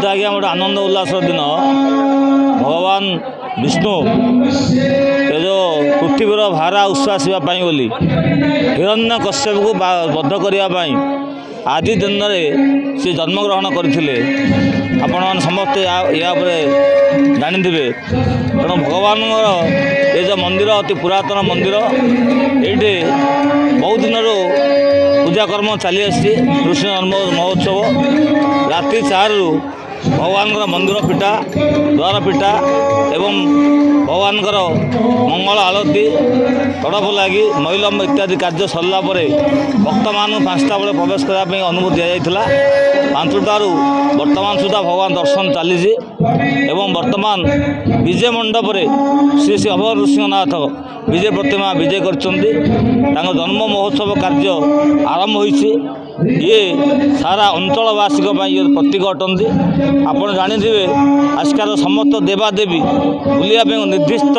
आज आज्ञा गोटे आनंद उल्लास दिन भगवान विष्णु ये जो पृथ्वीर भारा उच्छ्वासवाई बोली हिरण्य कश्यप को बद्ध करने आज दिन में सी जन्मग्रहण करते आपण समस्ते या जानी थे तेणु भगवान ये जो मंदिर अति पुरातन मंदिर ये बहुत दिन पूजा कर्म चली आसी कृष्ण जन्म महोत्सव राति 4 भगवान मंदिर पिटा द्वार पिटा एवं भगवान मंगल आलती तड़प लगी मैलम इत्यादि कार्य सरला भक्त मान 5टा बेले प्रवेश करने अनुमति दि जाता 5टारू वर्तमान सुधा भगवान दर्शन चली एवं वर्तमान विजय मंडप श्री श्री अभय नृसिंहनाथ विजय प्रतिमा विजय कर जन्म महोत्सव कार्य आरंभ होइछि। ये सारा अंचलवासी प्रतीक अटंती आपड़ जानी आजकल समस्त देवादेवी बुलिया निर्दिष्ट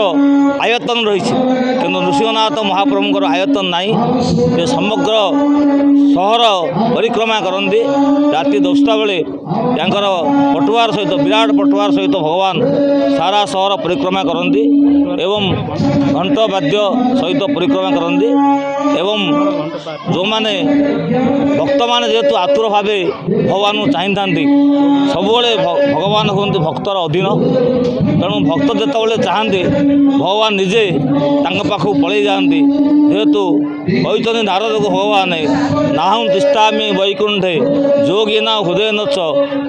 आयतन रही कि नृसिंहनाथ महाप्रभुंर आयतन नाई समग्र सहर परिक्रमा करती राति 10टा बेले पटुआर सहित विराट पटुआर सहित भगवान सारा सहर परिक्रमा करती एवं घंट वाद्य सहित परिक्रमा करती एवं जो माने भक्त मान जेहेतु आतुर भाव भगवान चाही था सब भगवान हूँ भक्तर अधीन तेणु भक्त जिते चाहते भगवान निजे पाखु पलि जाती जेहेतु कहते नारद को भगवान नाहं तिष्ठामि वैकुंठे जोगिना हृदय नच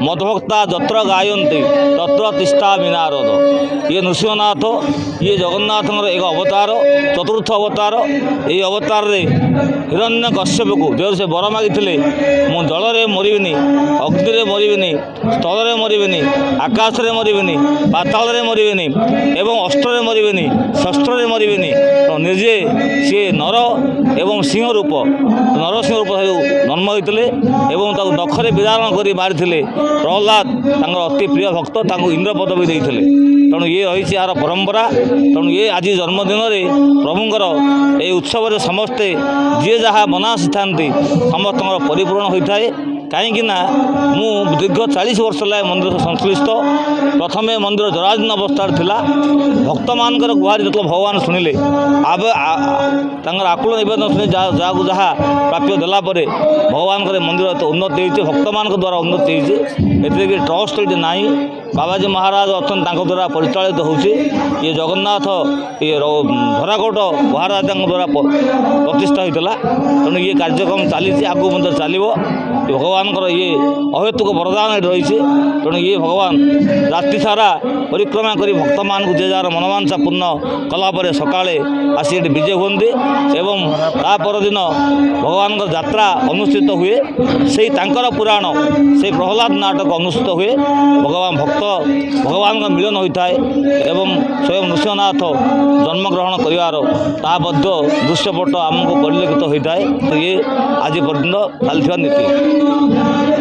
मदभक्ता जत्र गायन्ति तत्र तिष्ठामि नारद। ये नृसिंहनाथ ये जगन्नाथ एक अवतार चतुर्थ अवतार ये अवतार रे हिरण्य कश्यप को जो से वर मागी मु जल में मरबिनी अग्नि में मरबिनी स्थल में मरबिनी आकाश में मरबिनी पाताल में मरबिनी एवं अस्त्र मरबिनी शस्त्र में मरबिनी तो निजे सी नर एवं सिंह रूप नरसिंह रूप जन्म होते एवं नखरे विदारण कर मारी प्रहलाद अति प्रिय भक्त इंद्र पदवी देते तेणु ये रही यार परंपरा तेणु ये आज जन्मदिन में प्रभुंर ये उत्सव समस्ते जी जहाँ बना आसी समस्त परिपूर्ण होता है कहीं मु दीर्घ 40 वर्ष है मंदिर संश्लिष्ट प्रथम मंदिर जराजीर्ण अवस्था था भक्त मान गुहारी जो भगवान शुणिले आकुल नवेदन शुणी जहाँ जहाँ प्राप्य देलापर भगवान मंदिर उन्नति होती भक्त मान द्वारा उन्नति होती ट्रस्ट ये ना बाबाजी महाराज अच्छा द्वारा परिचालित होती ये जगन्नाथ ये धराकोट महाराज द्वारा प्रतिष्ठा होता तेणु ये कार्यक्रम चली आगू चलो भगवान ये अहेतुक वरदान रही तेणु ये भगवान राति सारा परिक्रमा कर भक्त मान को जे जार मनोवांछा पूर्ण कलापर सकाळे आसी विजय होती एवं ता परदिन भगवान यात्रा अनुष्ठित हुए से पुराण से प्रहलाद नाटक अनुष्ठित हुए भगवान भक्त भगवान का मिलन होता है एवं स्वयं नृसिंहनाथ जन्मग्रहण कर दृश्यपट आमको परिलक्षित होता है। तो ये आज पर्यटन चलती नीति।